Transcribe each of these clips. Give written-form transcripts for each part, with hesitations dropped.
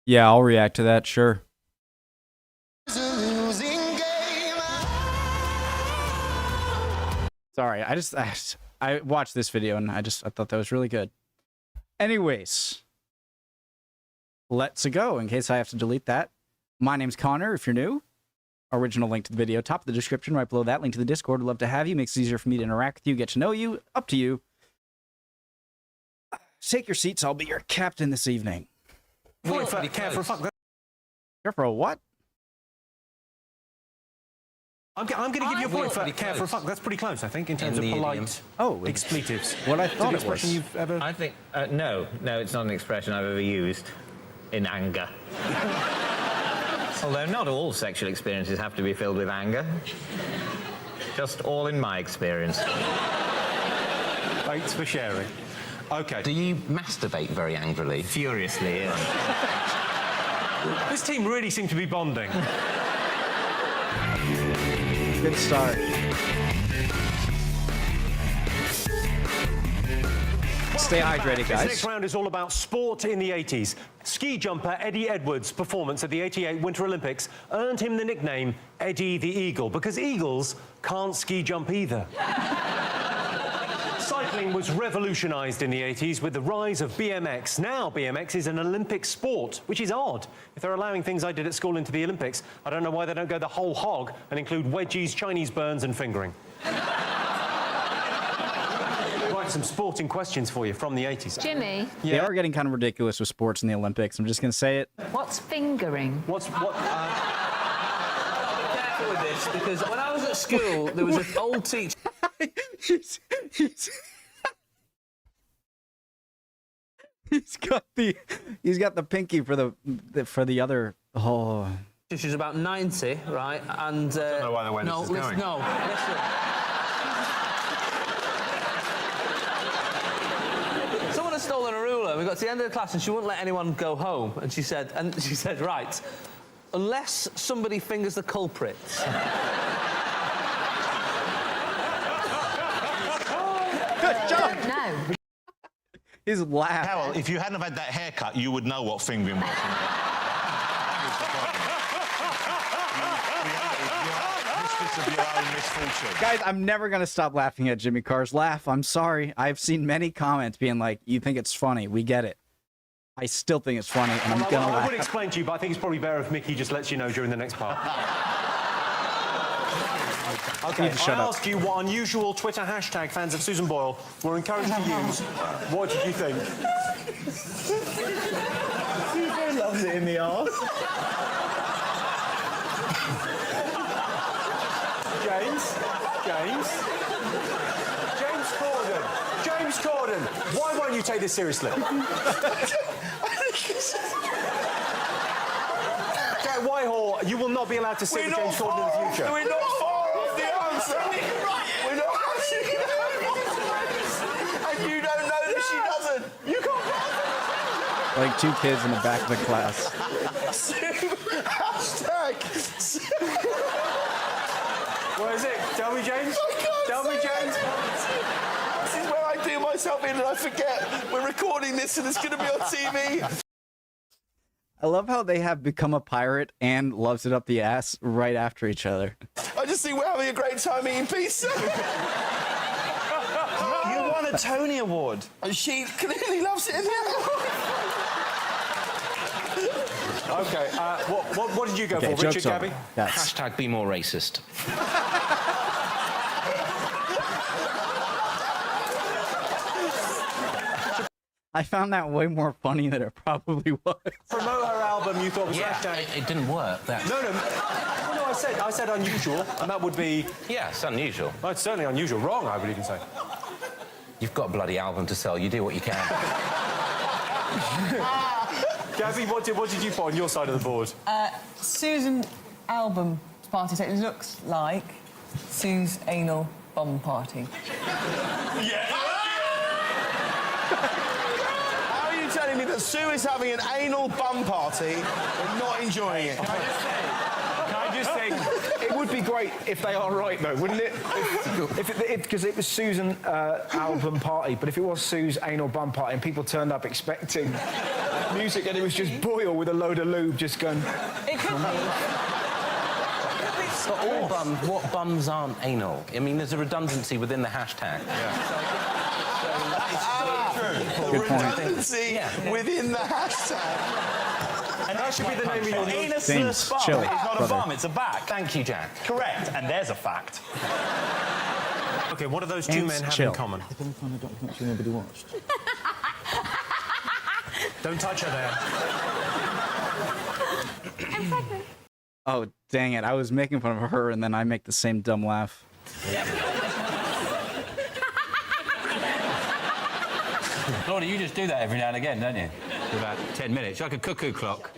Yeah, I'll react to that, sure. Sorry, I watched this video and I thought that was really good. Anyways, let's go in case I have to delete that. My name's Connor, if you're new. Original link to the video, top of the description, right below that, link to the Discord. Would love to have you, makes it easier for me to interact with you, get to know you, up to you. Take your seats, I'll be your captain this evening. Point for care for a fuck. Care for a what? I'm going to give you a point for care for a fuck. That's pretty close, I think, in terms of polite expletives. What I thought it was. You've ever... I think, no, it's not an expression I've ever used in anger. Although not all sexual experiences have to be filled with anger. Just all in my experience. Thanks for sharing. Okay. Do you masturbate very angrily? Furiously, yeah. This team really seem to be bonding. Good start. Stay hydrated, guys. This next round is all about sport in the 80s. Ski jumper Eddie Edwards' performance at the 88 Winter Olympics earned him the nickname Eddie the Eagle, because eagles can't ski jump either. Cycling was revolutionised in the 80s with the rise of BMX. Now BMX is an Olympic sport, which is odd. If they're allowing things I did at school into the Olympics, I don't know why they don't go the whole hog and include wedgies, Chinese burns and fingering. Right, some sporting questions for you from the 80s. Jimmy? Yeah. They are getting kind of ridiculous with sports in the Olympics. I'm just going to say it. What's fingering? Be careful with this, because when I was at school, there was an old teacher... He's got the pinky for the other. Oh. She's about 90, right? And I don't know why the way this is going. No, listen. Someone had stolen a ruler. We got to the end of the class and she wouldn't let anyone go home. And she said, right, unless somebody fingers the culprit. Good job. No. His laugh. Carol, if you hadn't have had that haircut, you would know what fingering was. Of your own misfortune. Guys, I'm never going to stop laughing at Jimmy Carr's laugh. I'm sorry. I've seen many comments being like, you think it's funny. We get it. I still think it's funny, and I'm going to laugh. I would explain to you, but I think it's probably better if Mickey just lets you know during the next part. Okay, I asked you what unusual Twitter hashtag fans of Susan Boyle were encouraged to use. What did you think? Susan loves it in the arse. James Corden, why won't you take this seriously? Okay, Whitehall, you will not be allowed to sit with James Corden in the future. We're not far off the answer. We're not. And you don't know that she doesn't. You can't. Like two kids in the back of the class. Hashtag. What is it? Tell me, James. Tell me, James. This is where I do myself in and I forget we're recording this and it's going to be on TV. I love how they have become a pirate and loves it up the ass right after each other. I just think we're having a great time eating pizza. You won a Tony Award. And she clearly loves it in the Okay, what did you go for, Richard, Gabby? Hashtag be more racist. I found that way more funny than it probably was. Promote her album you thought was hashtag... It didn't work. No, I said unusual, and that would be... Yeah, it's unusual. Well, it's certainly unusual. Wrong, I would even say. You've got a bloody album to sell. You do what you can. Gabby, what did you put on your side of the board? Susan album party. So it looks like Sue's anal bomb party. Yeah. How are you telling me that Sue is having an anal bum party and not enjoying it? Can I just say, it would be great if they are right, though, wouldn't it? Because it was Susan album party, but if it was Sue's anal bum party and people turned up expecting music and it was just Boyle with a load of lube just going... It could be. But all bums, what bums aren't anal? I mean, there's a redundancy within the hashtag. The redundancy within the hashtag. And that should be the name of your new... James, chill, It's not brother. a bum, it's a back. Thank you, Jack. Correct, and there's a fact. OK, what do those two James, men have chill. in common? They're going to find a documentary nobody watched. Don't touch her there. I'm pregnant. Oh, dang it. I was making fun of her, and then I make the same dumb laugh. Lordy, you just do that every now and again, don't you? For about 10 minutes, like a cuckoo clock.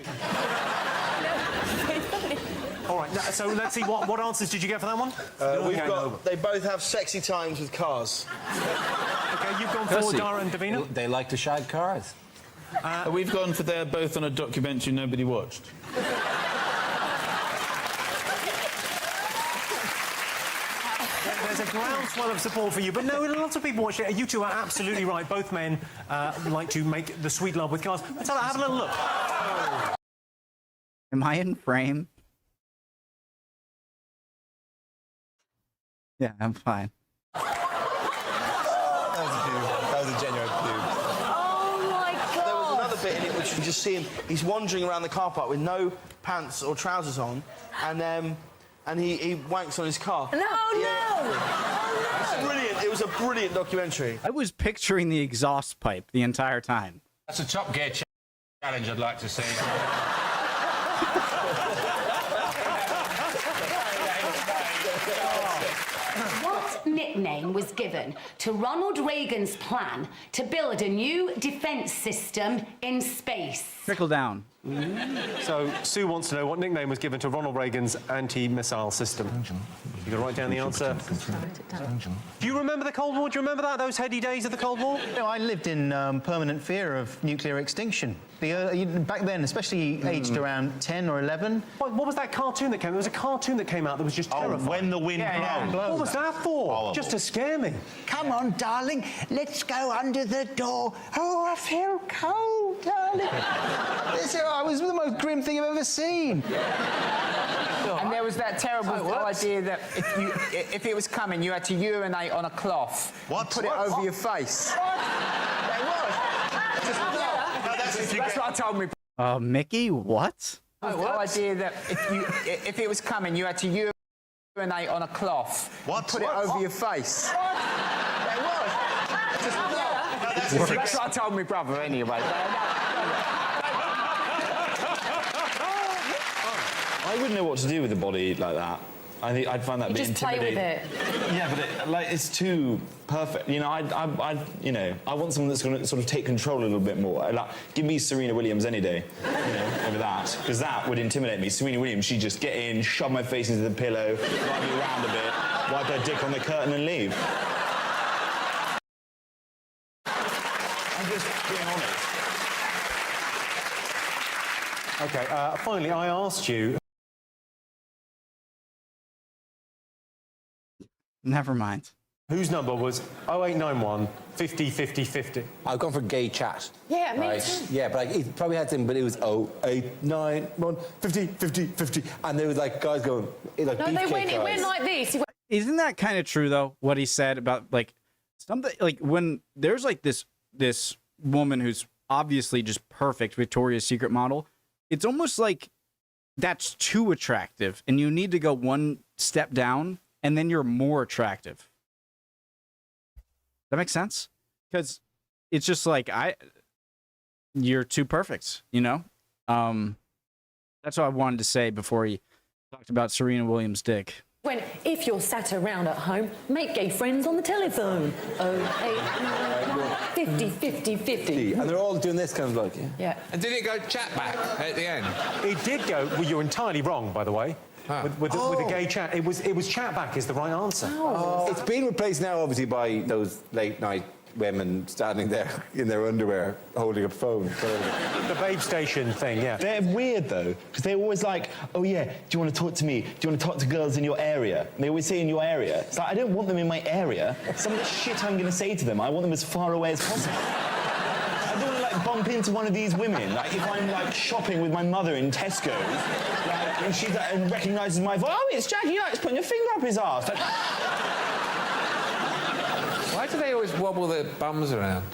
All right, so let's see, what answers did you get for that one? They both have sexy times with cars. OK, you've gone for Dara and Davina. They like to shag cars. We've gone for they're both on a documentary nobody watched. There's a groundswell of support for you, but no, lots of people watch it. You two are absolutely right. Both men like to make the sweet love with cars. Let's have a little look. Am I in frame? Yeah, I'm fine. That was a genuine pube. Oh my God! There was another bit in it which you just see him. He's wandering around the car park with no pants or trousers on, and he wanks on his car. No, It's brilliant. It was a brilliant documentary. I was picturing the exhaust pipe the entire time. That's a Top Gear challenge I'd like to see. What nickname was given to Ronald Reagan's plan to build a new defence system in space? Trickle down. So, Sue wants to know what nickname was given to Ronald Reagan's anti-missile system. You can write down the answer. Do you remember the Cold War? Do you remember that? Those heady days of the Cold War? You know, I lived in permanent fear of nuclear extinction. Back then, especially aged around 10 or 11. What was that cartoon that came? There was a cartoon that came out that was just terrifying. When the wind blows. What was that for? Horrible. Just to scare me. Come on, darling, let's go under the door. Oh, I feel cold, darling. It was the most grim thing I've ever seen. And there was that terrible idea that if it was coming, you had to urinate on a cloth. What? Put it over your face. That's what I told me. Mickey, what? The idea that if it was coming, you had to urinate on a cloth. What? Put it over your face. That's what I told my brother anyway. I wouldn't know what to do with a body like that. I think I'd find that a bit Just play intimidating. with it. Yeah, but it's too perfect. You know, I want someone that's going to sort of take control a little bit more. Like, give me Serena Williams any day, over that, because that would intimidate me. Serena Williams, she'd just get in, shove my face into the pillow, drive me around a bit, wipe her dick on the curtain, and leave. I'm just being honest. OK, finally, I asked you... Never mind. Whose number was 0891 50 50 50? I've gone for gay chat. Yeah, me too. Yeah, but it probably had them, but it was 0891 50 50 50. And there was like guys going, like No, it went like this. Isn't that kind of true though? What he said about like something like when there's like this woman who's obviously just perfect Victoria's Secret model. It's almost like that's too attractive, and you need to go one step down, and then you're more attractive. That makes sense? Because it's just like you're too perfect, you know? That's what I wanted to say before he talked about Serena Williams' dick. When, if you're sat around at home, make gay friends on the telephone. 50 50 50. And they're all doing this kind of like, Yeah. And did it go chat back at the end? It did go... Well, you're entirely wrong, by the way. With the gay chat. It was chat back is the right answer. It's been replaced now, obviously, by those late-night women standing there in their underwear holding a phone. The babe station thing, yeah. They're weird, though, because they're always like, oh, yeah, do you want to talk to me? Do you want to talk to girls in your area? And they always say in your area. It's like, I don't want them in my area. Some of the shit I'm going to say to them, I want them as far away as possible. I don't want to, like, bump into one of these women, like if I'm like shopping with my mother in Tesco's, like, and she and recognises my voice, oh, it's Jackie, you like putting your finger up his arse. Like, Why do they always wobble their bums around?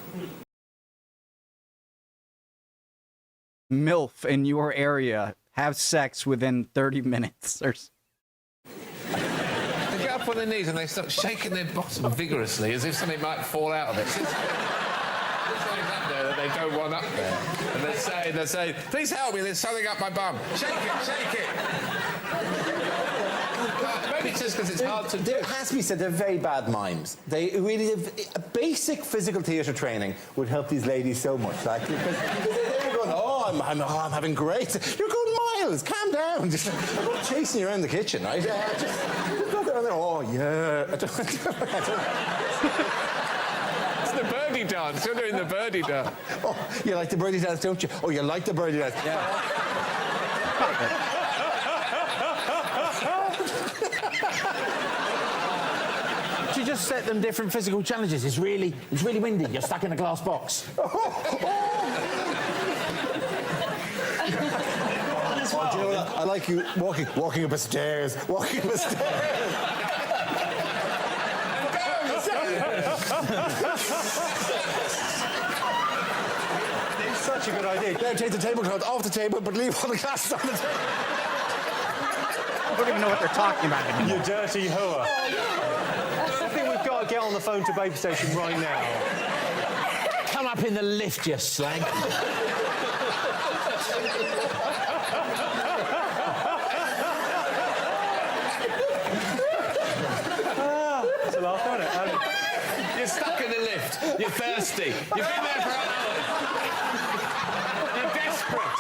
MILF in your area have sex within 30 minutes. They get up on their knees and they start shaking their bottom vigorously as if something might fall out of it. There's something up there that they don't want up there. And they're saying, please help me, there's something up my bum. Shake it, shake it. Maybe it's just because it's hard to do. It has to be said, they're very bad mimes. They really have, a basic physical theatre training would help these ladies so much. Like, because they're going, I'm having great. You're going miles. Calm down. Just, I'm not chasing you around the kitchen, right? Just go down there. Oh yeah. It's the birdie dance. You're doing the birdie dance. Oh, you like the birdie dance, don't you? Oh, you like the birdie dance. Yeah. You just set them different physical challenges. It's really windy. You're stuck in a glass box. Oh, do you know what? I like you walking up a stairs. Walking up a stairs. It's such a good idea. Now take the tablecloth off the table, but leave all the glasses on the table. I don't even know what they're talking about anymore. You dirty whore. I think we've got to get on the phone to Baby Station right now. Come up in the lift, you slag. That's a laugh, isn't it? You're stuck in the lift. You're thirsty. You've been there for hours. You're desperate.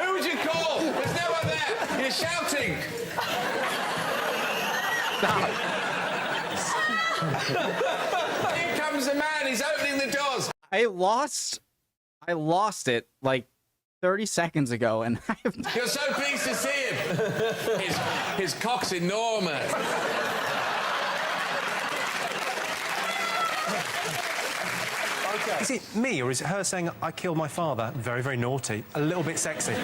Who would you call? There's no one there. You're shouting. Stop. Here comes the man. He's opening the doors. I lost it like 30 seconds ago, and I have... You're so pleased to see him. His cock's enormous. Okay. Is it me or is it her saying I killed my father? Very, very naughty. A little bit sexy.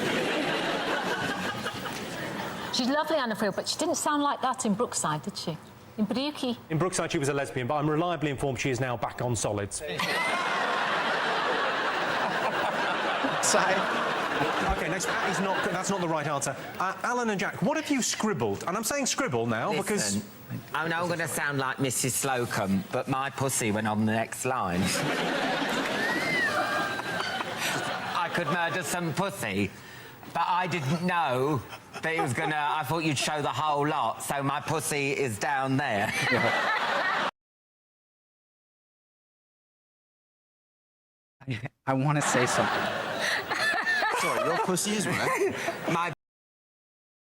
She's lovely, Anna Friel, but she didn't sound like that in Brookside, did she? In Brookie. In Brookside, she was a lesbian, but I'm reliably informed she is now back on solids. Side. Okay, next. That's not the right answer. Alan and Jack, what have you scribbled? And I'm saying scribble now because... I know I'm going to sound like Mrs. Slocum, but my pussy went on the next line. I could murder some pussy, but I didn't know that it was going to... I thought you'd show the whole lot, so my pussy is down there. I want to say something. Sorry, your pussy is wet.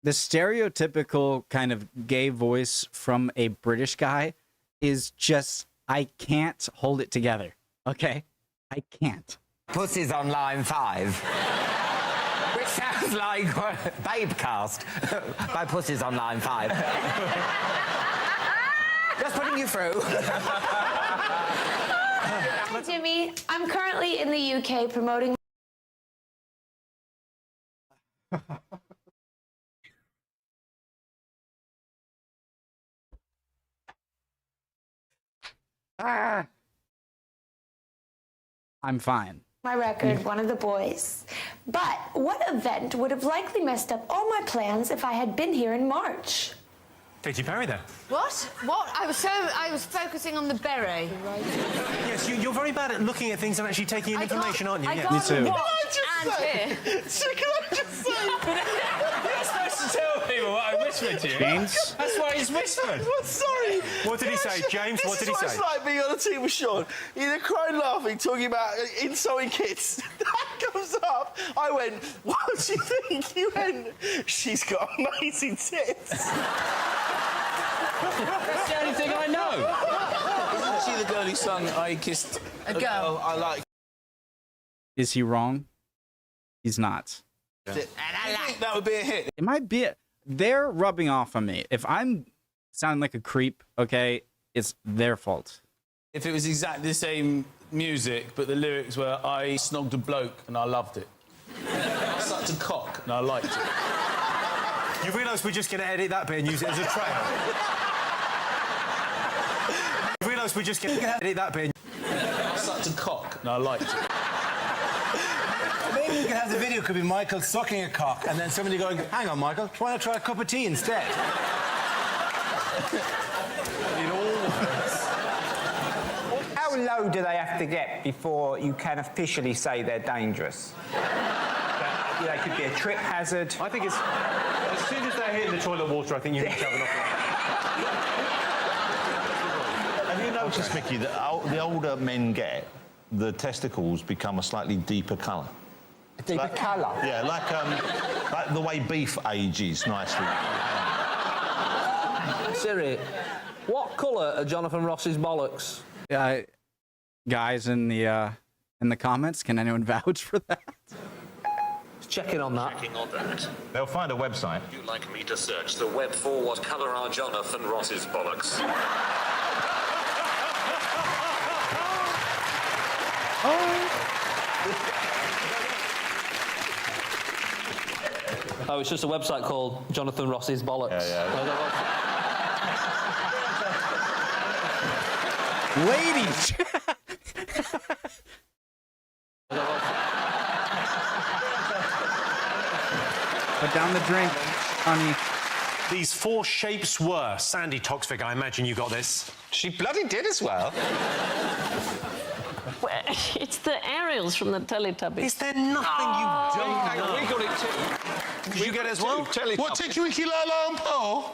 The stereotypical kind of gay voice from a British guy is just, I can't hold it together, okay? I can't. Pussy's on line 5. Which sounds like Babecast. My pussy's on line 5. Just putting you through. Hi, Jimmy. I'm currently in the UK promoting... I'm fine. my record, one of the boys. But what event would have likely messed up all my plans if I had been here in March? Katy Perry there. What? What? I was focusing on the beret. Yes, you're very bad at looking at things and actually taking in information, aren't you? I Yeah. got Me too. watch Can I and just say? Can I just say? You're supposed to tell people what I whispered to you. James? That's why he's whispered. I'm sorry. What did he say, James? What did he say? This is what it's like being on a team with Sean. You're crying, laughing, talking about insulting kids. That comes up. I went, what do you think? You went, she's got amazing tits. That's the only thing I know. Isn't she the girl who sung I Kissed a Girl I Like? Is he wrong? He's not. Do you think that would be a hit? It might be. They're rubbing off on me. If I'm sounding like a creep, okay, it's their fault. If it was exactly the same music, but the lyrics were, I snogged a bloke and I loved it. I sucked a cock and I liked it. You realise we're just going to edit that bit and use it as a trail? You realise we're just going to edit that bit and... I sucked a cock and I liked it. Maybe you can have the video could be Michael sucking a cock and then somebody going, hang on, Michael, why not try a cup of tea instead? It all works. How low do they have to get before you can officially say they're dangerous? They could be a trip hazard. I think it's... As soon as they're hitting the toilet water, I think you need to have an operation. Have you noticed, Mickey, that the older men get, the testicles become a slightly deeper colour? A deeper colour? Yeah, like the way beef ages nicely. Siri, what colour are Jonathan Ross's bollocks? Guys in the comments, can anyone vouch for that? Checking on that. They'll find a website. Would you like me to search the web for what colour are Jonathan Ross's bollocks? Oh, it's just a website called Jonathan Ross's bollocks. Ladies! Put down the drink, honey. These 4 shapes were... Sandy Toksvig, I imagine you got this. She bloody did as well. Well, it's the aerials from the Teletubbies. Is there nothing you don't Hang on, know? we got it too. Did you get it as well? What, Tinky Winky Lala and Paul?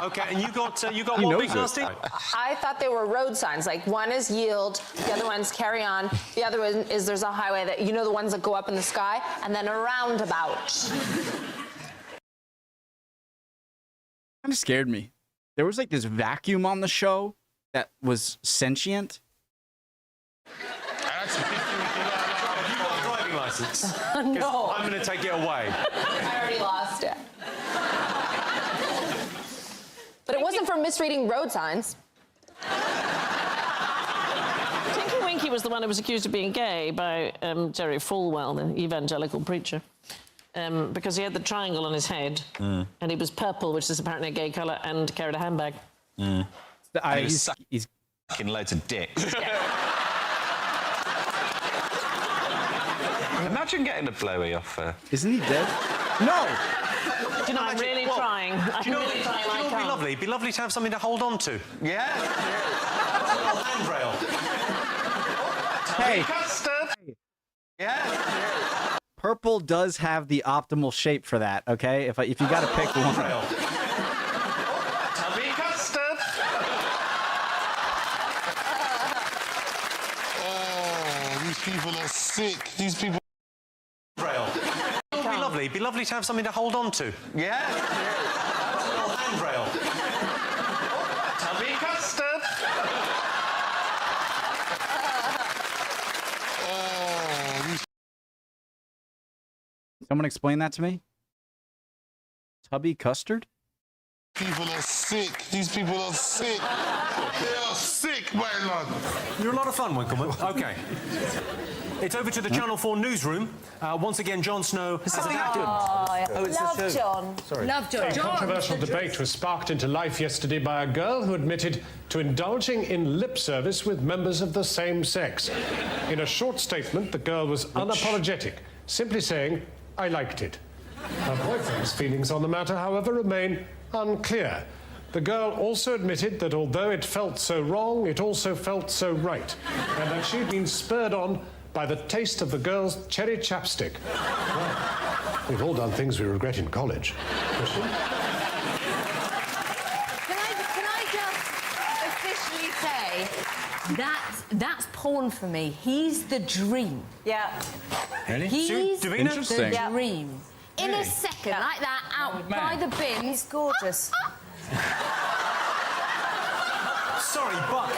OK, and you got what, Big Nasty? I thought they were road signs. Like, one is yield, the other one's carry on, the other one is there's a highway that, you know, the ones that go up in the sky, and then a roundabout. Kind of scared me. There was like this vacuum on the show that was sentient. Have you got a driving licence? No. I'm going to take it away. I already lost it. But it wasn't for misreading road signs. Tinky Winky was the one who was accused of being gay by Jerry Falwell, the evangelical preacher, because he had the triangle on his head, and he was purple, which is apparently a gay colour, and carried a handbag. He's sucking loads of dicks. Imagine getting a blowy off her. Isn't he dead? No! Do you know, I'm really trying. Do you know what would be lovely? It'd be lovely to have something to hold on to. Yeah? Handrail. Hey. Custard. Yeah? Purple does have the optimal shape for that, okay? If you got to pick one. Tubby custard. Oh, these people are sick. These people... It would be lovely. It'd be lovely to have something to hold on to. Yeah? Handrail. Tubby custard. Someone explain that to me? Tubby custard? People are sick. These people are sick. They are sick, my lord. You're a lot of fun, Winkleman. OK. It's over to the Channel 4 newsroom. Once again, Jon Snow has adapted. Love John. Love John. A controversial debate was sparked into life yesterday by a girl who admitted to indulging in lip service with members of the same sex. In a short statement, the girl was unapologetic, simply saying, I liked it. Her boyfriend's feelings on the matter, however, remain unclear. The girl also admitted that although it felt so wrong, it also felt so right, and that she'd been spurred on by the taste of the girl's cherry chapstick. Well, we've all done things we regret in college. Christian? Can I just officially say that's porn for me. He's the dream. Yeah. Really? He's the Interesting. dream. In a second, like that, out by the bin. He's gorgeous. Sorry,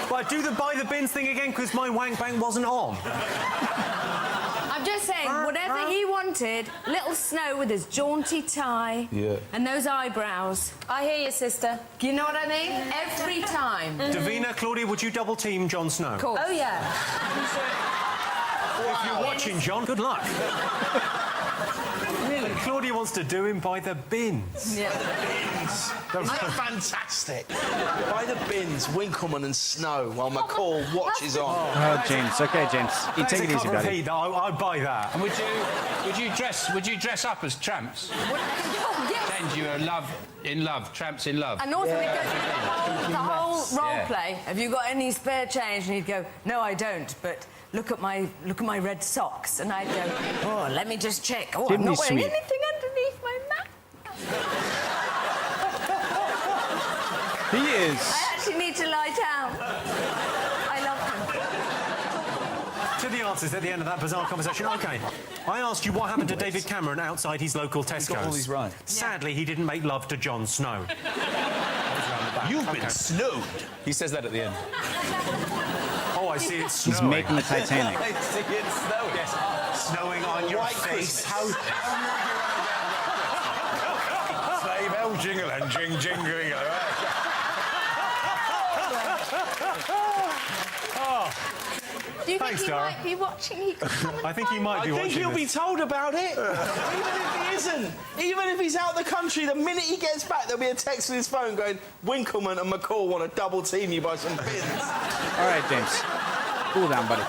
but do the by the bins thing again, because my wank bang wasn't on. I'm just saying, whatever he wanted wanted little Snow with his jaunty tie and those eyebrows. I hear you, sister. You know what I mean? Every time. Davina, Claudia, would you double team Jon Snow? Cool. Oh, yeah. If you're watching, John, good luck. Really? Claudia wants to do him by the bins. Yeah. That's fantastic. By the bins, Winkleman and Snow while McCall watches on. Oh, James. Okay, James. You take it easy, buddy. I'd buy that. And would you dress up as tramps? Pretend you were tramps in love. And also, we'd go through the whole role play. Have you got any spare change? And he'd go, no, I don't, but look at my red socks. And I'd go, oh, let me just check. Oh, I'm not wearing anything underneath my mat. He is. I actually need to lie down. I love him. To the answers at the end of that bizarre conversation. OK, I asked you what happened to David Cameron outside his local Tesco's. He got all these right. Sadly, he didn't make love to Jon Snow. You've been snowed. He says that at the end. Oh, I see it snowing. He's making the Titanic. I see it snowing. Yes, snowing on your face. Sleigh bell jingle and jing jingling. Do you Thanks, think he Dara. might be watching? He could come and I think he might be I watching think he'll be this. told about it. Even if he isn't. Even if he's out of the country, the minute he gets back, there'll be a text on his phone going, Winkleman and McCall want to double team you by some bins. All right, James. Cool down, buddy.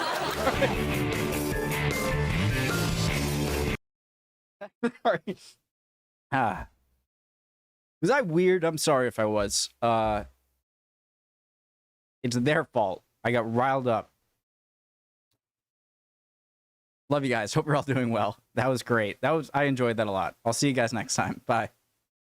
Sorry. Was I weird? I'm sorry if I was. It's their fault. I got riled up. Love you guys. Hope you're all doing well. That was great. I enjoyed that a lot. I'll see you guys next time. Bye.